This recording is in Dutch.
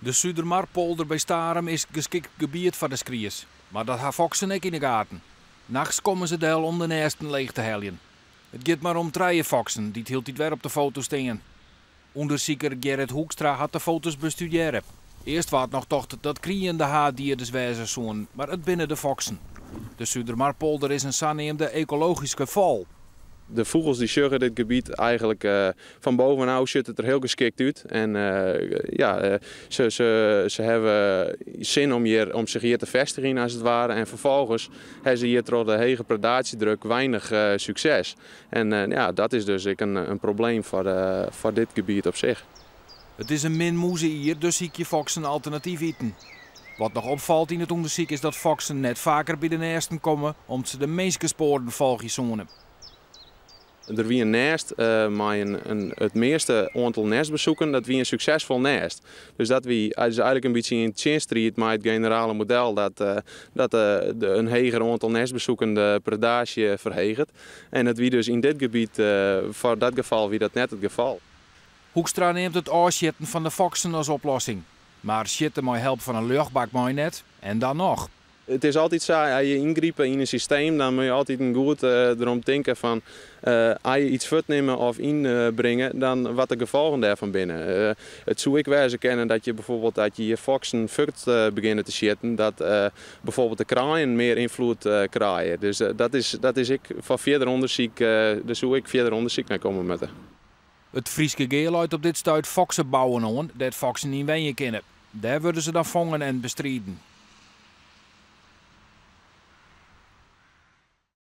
De Zuidermarpolder bij Starem is geschikt gebied voor de skriers. Maar dat haar foksen ook in de gaten. Nachts komen ze del om de nesten leeg te heljen. Het gaat maar om 3 foksen, die hield niet weer op de foto staan. Onderzoeker Gerrit Hoekstra had de foto's bestuderen. Eerst was het nog tocht dat kriënde haardierders wezen zoen, maar het binnen de foksen. De Zuidermarpolder is een zaneemde ecologische val. De vogels die zeggen dit gebied eigenlijk van bovenaf ziet het er heel geschikt uit. En ze hebben zin om zich hier te vestigen als het ware. En vervolgens hebben ze hier door de hege predatiedruk weinig succes. En dat is dus een probleem voor dit gebied op zich. Het is een min moeze hier, dus zie je foksen alternatief eten. Wat nog opvalt in het onderzoek is dat foksen net vaker bij de nesten komen om ze de meeste sporen volgen zonen. Er wie een nest maar het meeste aantal nestbezoeken, dat wie een succesvol nest. Dus dat wie eigenlijk een beetje in het Chinstreet maar het generale model dat een heger aantal nestbezoeken de predatie verhegert. En dat wie dus in dit gebied, voor dat geval, wie dat net het geval. Hoekstra neemt het afschieten van de foksen als oplossing. Maar schitten met hulp van een luchtbak mooi net en dan nog. Het is altijd zo, als je ingrijpt in een systeem, dan moet je altijd goed erom denken van als je iets nemen of inbrengen, dan wat de gevolgen daarvan binnen. Het zou ik wijze kennen dat je bijvoorbeeld dat je foksen beginnen te schitten, dat bijvoorbeeld de kraaien meer invloed krijgen. Dus dat is ik van verder onderzoek, daar zou ik verder onderzoek naar komen met. Het Frieske Geel uit op dit stuit foksen bouwen aan, dat foksen niet wenje kennen. Daar worden ze dan vangen en bestrijden.